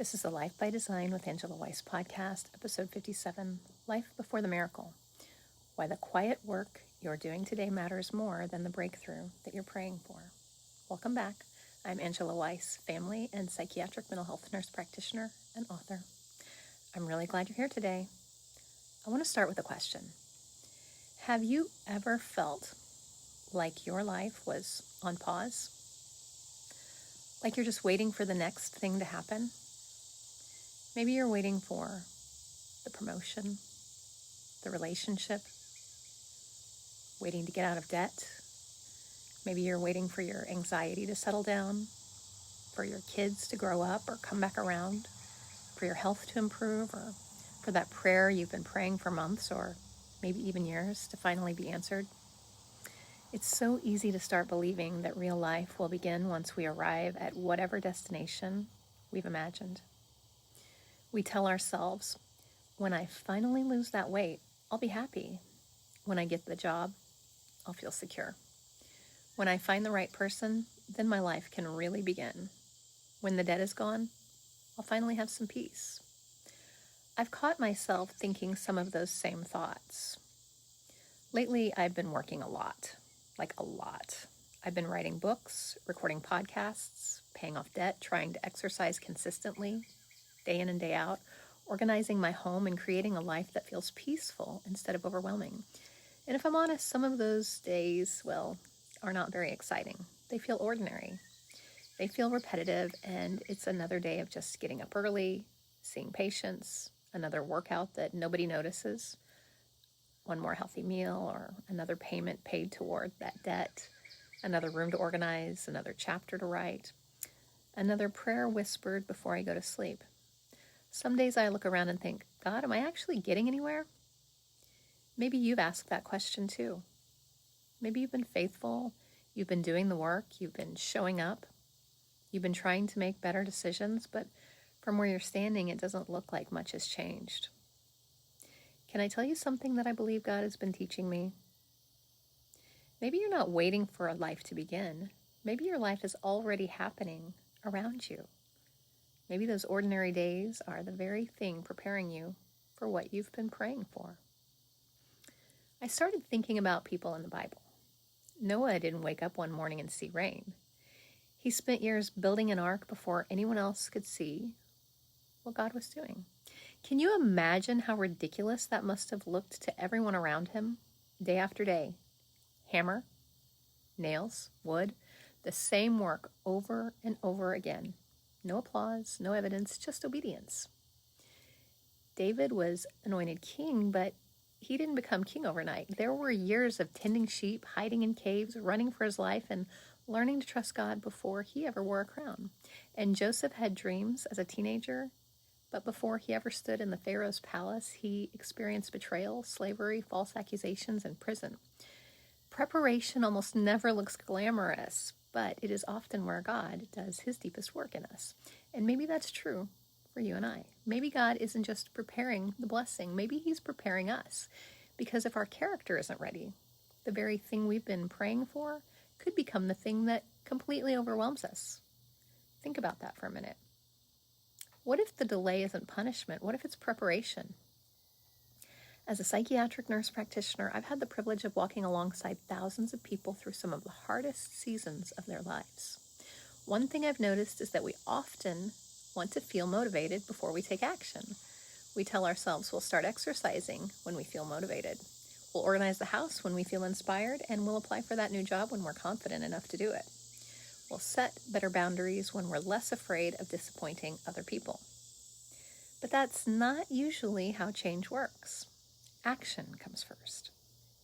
This is the Life by Design with Angela Weiss podcast, episode 57, Life Before the Miracle. Why the quiet work you're doing today matters more than the breakthrough that you're praying for. Welcome back. I'm Angela Weiss, family and psychiatric mental health nurse practitioner and author. I'm really glad you're here today. I want to start with a question. Have you ever felt like your life was on pause? Like you're just waiting for the next thing to happen? Maybe you're waiting for the promotion, the relationship, waiting to get out of debt. Maybe you're waiting for your anxiety to settle down, for your kids to grow up or come back around, for your health to improve, or for that prayer you've been praying for months or maybe even years to finally be answered. It's so easy to start believing that real life will begin once we arrive at whatever destination we've imagined. We tell ourselves, when I finally lose that weight, I'll be happy. When I get the job, I'll feel secure. When I find the right person, then my life can really begin. When the debt is gone, I'll finally have some peace. I've caught myself thinking some of those same thoughts. Lately, I've been working a lot. I've been writing books, recording podcasts, paying off debt, trying to exercise consistently, day in and day out, organizing my home and creating a life that feels peaceful instead of overwhelming. And if I'm honest, some of those days, are not very exciting. They feel ordinary. They feel repetitive, and it's another day of just getting up early, seeing patients, another workout that nobody notices, one more healthy meal, or another payment paid toward that debt, another room to organize, another chapter to write, another prayer whispered before I go to sleep. Some days I look around and think, God, am I actually getting anywhere? Maybe you've asked that question too. Maybe you've been faithful, you've been doing the work, you've been showing up, you've been trying to make better decisions, but from where you're standing, it doesn't look like much has changed. Can I tell you something that I believe God has been teaching me? Maybe you're not waiting for a life to begin. Maybe your life is already happening around you. Maybe those ordinary days are the very thing preparing you for what you've been praying for. I started thinking about people in the Bible. Noah didn't wake up one morning and see rain. He spent years building an ark before anyone else could see what God was doing. Can you imagine how ridiculous that must have looked to everyone around him, day after day? Hammer, nails, wood, the same work over and over again. No applause, no evidence, just obedience. David was anointed king, but he didn't become king overnight. There were years of tending sheep, hiding in caves, running for his life, and learning to trust God before he ever wore a crown. And Joseph had dreams as a teenager, but before he ever stood in the Pharaoh's palace, he experienced betrayal, slavery, false accusations, and prison. Preparation almost never looks glamorous, but it is often where God does his deepest work in us. And maybe that's true for you and I. Maybe God isn't just preparing the blessing. Maybe he's preparing us. Because if our character isn't ready, the very thing we've been praying for could become the thing that completely overwhelms us. Think about that for a minute. What if the delay isn't punishment? What if it's preparation? As a psychiatric nurse practitioner, I've had the privilege of walking alongside thousands of people through some of the hardest seasons of their lives. One thing I've noticed is that we often want to feel motivated before we take action. We tell ourselves we'll start exercising when we feel motivated. We'll organize the house when we feel inspired, and we'll apply for that new job when we're confident enough to do it. We'll set better boundaries when we're less afraid of disappointing other people. But that's not usually how change works. Action comes first.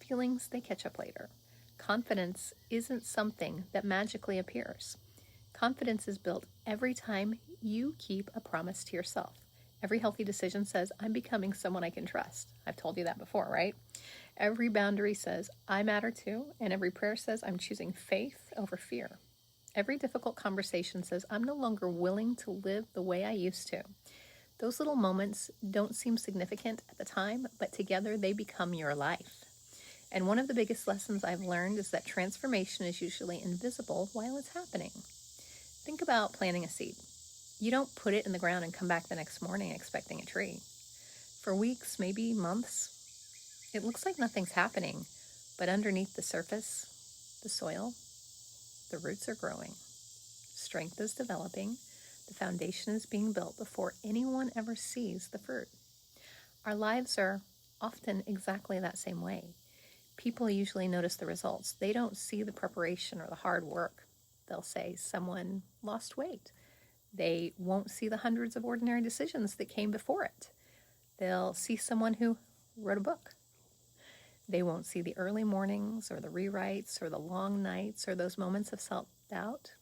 Feelings, they catch up later. Confidence isn't something that magically appears. Confidence is built every time you keep a promise to yourself. Every healthy decision says, I'm becoming someone I can trust. I've told you that before, right? Every boundary says, I matter too, and every prayer says, I'm choosing faith over fear. Every difficult conversation says, I'm no longer willing to live the way I used to. Those little moments don't seem significant at the time, but together they become your life. And one of the biggest lessons I've learned is that transformation is usually invisible while it's happening. Think about planting a seed. You don't put it in the ground and come back the next morning expecting a tree. For weeks, maybe months, it looks like nothing's happening, but underneath the surface, the soil, the roots are growing. Strength is developing. The foundation is being built before anyone ever sees the fruit. Our lives are often exactly that same way. People usually notice the results. They don't see the preparation or the hard work. They'll say someone lost weight. They won't see the hundreds of ordinary decisions that came before it. They'll see someone who wrote a book. They won't see the early mornings or the rewrites or the long nights or those moments of self-doubt,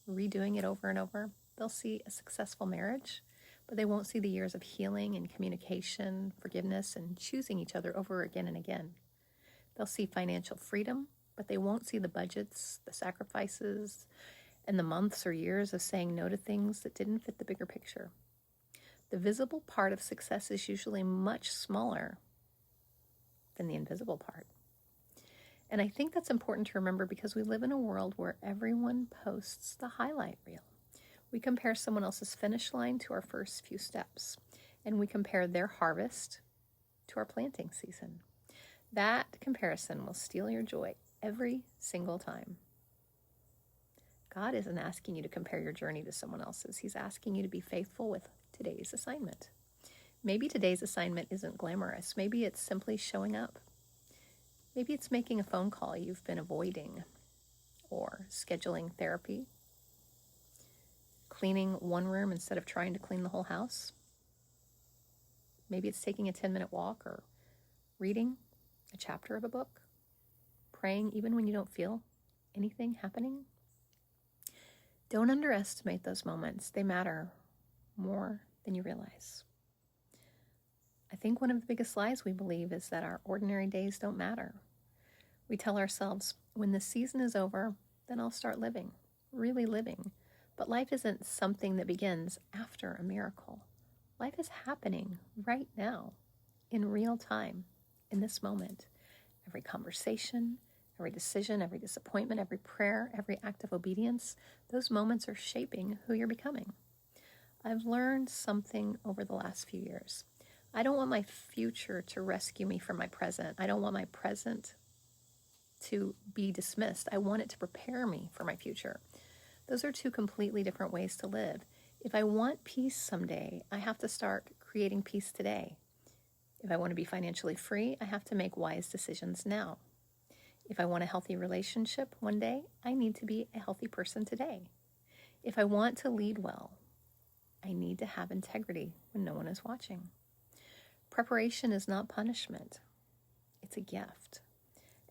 redoing it over and over. They'll see a successful marriage, but they won't see the years of healing and communication, forgiveness, and choosing each other over again and again. They'll see financial freedom, but they won't see the budgets, the sacrifices, and the months or years of saying no to things that didn't fit the bigger picture. The visible part of success is usually much smaller than the invisible part. And I think that's important to remember because we live in a world where everyone posts the highlight reel. We compare someone else's finish line to our first few steps, and we compare their harvest to our planting season. That comparison will steal your joy every single time. God isn't asking you to compare your journey to someone else's. He's asking you to be faithful with today's assignment. Maybe today's assignment isn't glamorous. Maybe it's simply showing up. Maybe it's making a phone call you've been avoiding, or scheduling therapy, cleaning one room instead of trying to clean the whole house. Maybe it's taking a 10-minute walk or reading a chapter of a book, praying even when you don't feel anything happening. Don't underestimate those moments. They matter more than you realize. I think one of the biggest lies we believe is that our ordinary days don't matter. We tell ourselves, when the season is over, then I'll start living, really living. But life isn't something that begins after a miracle. Life is happening right now, in real time, in this moment. Every conversation, every decision, every disappointment, every prayer, every act of obedience, those moments are shaping who you're becoming. I've learned something over the last few years. I don't want my future to rescue me from my present. I don't want my present to be dismissed. I want it to prepare me for my future. Those are two completely different ways to live. If I want peace someday, I have to start creating peace today. If I want to be financially free, I have to make wise decisions now. If I want a healthy relationship one day, I need to be a healthy person today. If I want to lead well, I need to have integrity when no one is watching. Preparation is not punishment. It's a gift.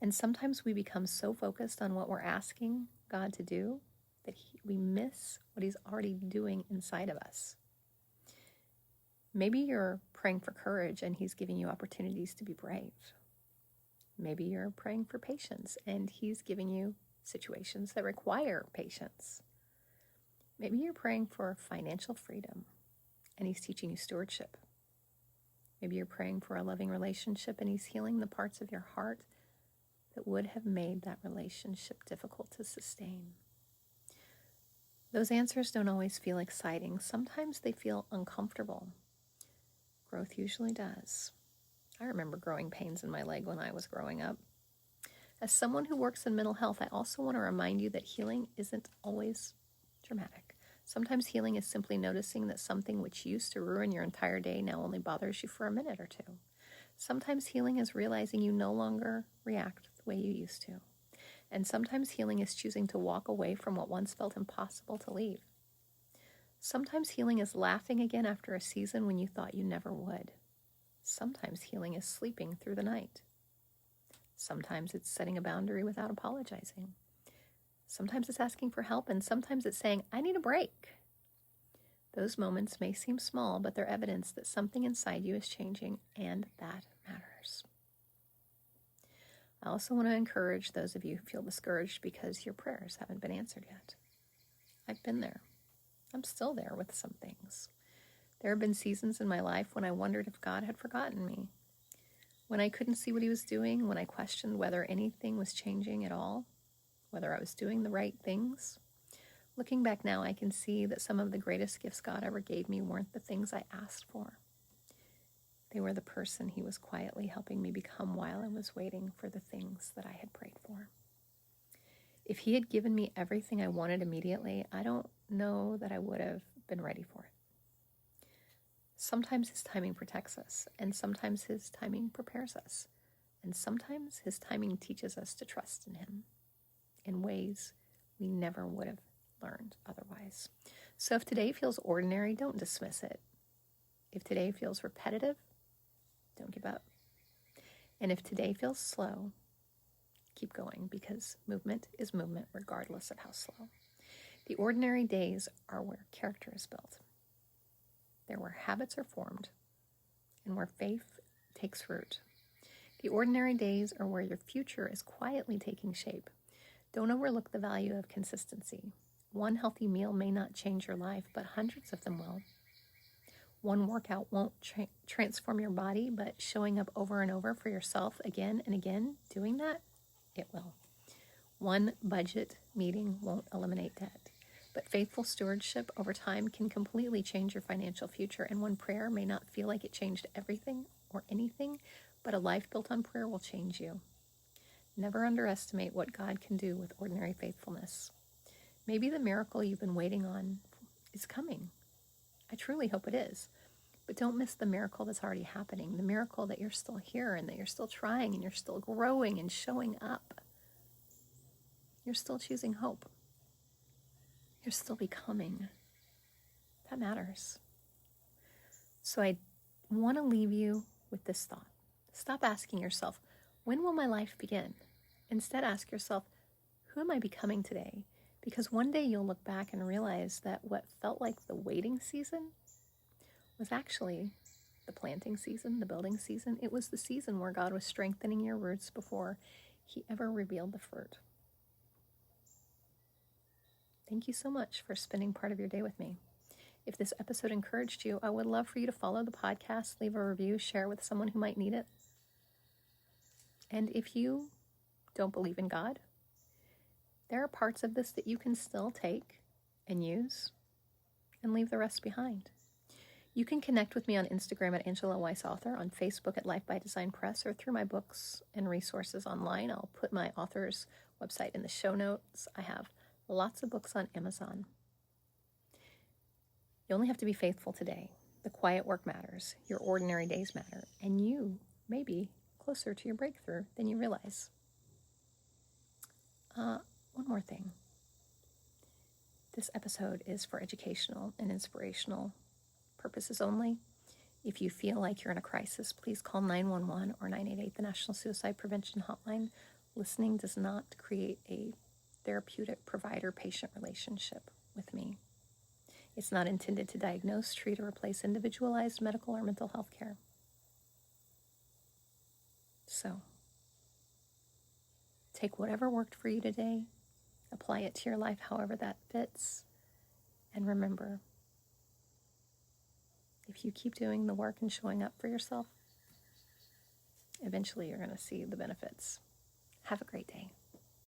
And sometimes we become so focused on what we're asking God to do that we miss what He's already doing inside of us. Maybe you're praying for courage and He's giving you opportunities to be brave. Maybe you're praying for patience and He's giving you situations that require patience. Maybe you're praying for financial freedom and He's teaching you stewardship. Maybe you're praying for a loving relationship and He's healing the parts of your heart that would have made that relationship difficult to sustain. Those answers don't always feel exciting. Sometimes they feel uncomfortable. Growth usually does. I remember growing pains in my leg when I was growing up. As someone who works in mental health, I also want to remind you that healing isn't always dramatic. Sometimes healing is simply noticing that something which used to ruin your entire day now only bothers you for a minute or two. Sometimes healing is realizing you no longer react the way you used to. And sometimes healing is choosing to walk away from what once felt impossible to leave. Sometimes healing is laughing again after a season when you thought you never would. Sometimes healing is sleeping through the night. Sometimes it's setting a boundary without apologizing. Sometimes it's asking for help, and sometimes it's saying, I need a break. Those moments may seem small, but they're evidence that something inside you is changing, and that matters. I also want to encourage those of you who feel discouraged because your prayers haven't been answered yet. I've been there. I'm still there with some things. There have been seasons in my life when I wondered if God had forgotten me, when I couldn't see what He was doing, when I questioned whether anything was changing at all, whether I was doing the right things, Looking back now, I can see that some of the greatest gifts God ever gave me weren't the things I asked for. They were the person He was quietly helping me become while I was waiting for the things that I had prayed for. If He had given me everything I wanted immediately, I don't know that I would have been ready for it. Sometimes His timing protects us, and sometimes His timing prepares us, and sometimes His timing teaches us to trust in Him in ways we never would have learned otherwise. So if today feels ordinary, don't dismiss it. If today feels repetitive, don't give up. And if today feels slow, keep going, because movement is movement regardless of how slow. The ordinary days are where character is built. They're where habits are formed and where faith takes root. The ordinary days are where your future is quietly taking shape. Don't overlook the value of consistency. One healthy meal may not change your life, but hundreds of them will. One workout won't transform your body, but showing up over and over for yourself again and again, doing that, it will. One budget meeting won't eliminate debt, but faithful stewardship over time can completely change your financial future. And one prayer may not feel like it changed everything or anything, but a life built on prayer will change you. Never underestimate what God can do with ordinary faithfulness. Maybe the miracle you've been waiting on is coming. I truly hope it is. But don't miss the miracle that's already happening, the miracle that you're still here and that you're still trying and you're still growing and showing up. You're still choosing hope. You're still becoming. That matters. So I want to leave you with this thought. Stop asking yourself, when will my life begin? Instead, ask yourself, who am I becoming today? Because one day you'll look back and realize that what felt like the waiting season was actually the planting season, the building season. It was the season where God was strengthening your roots before He ever revealed the fruit. Thank you so much for spending part of your day with me. If this episode encouraged you, I would love for you to follow the podcast, leave a review, share with someone who might need it. And if you don't believe in God, there are parts of this that you can still take and use and leave the rest behind. You can connect with me on Instagram at Angela Weiss Author, on Facebook at Life by Design Press, or through my books and resources online. I'll put my author's website in the show notes. I have lots of books on Amazon. You only have to be faithful today. The quiet work matters. Your ordinary days matter. And you may be closer to your breakthrough than you realize. One more thing. This episode is for educational and inspirational purposes only. If you feel like you're in a crisis, please call 911 or 988, the National Suicide Prevention Hotline. Listening does not create a therapeutic provider-patient relationship with me. It's not intended to diagnose, treat, or replace individualized medical or mental health care. So, take whatever worked for you today, apply it to your life however that fits, and remember, if you keep doing the work and showing up for yourself, eventually you're going to see the benefits. Have a great day.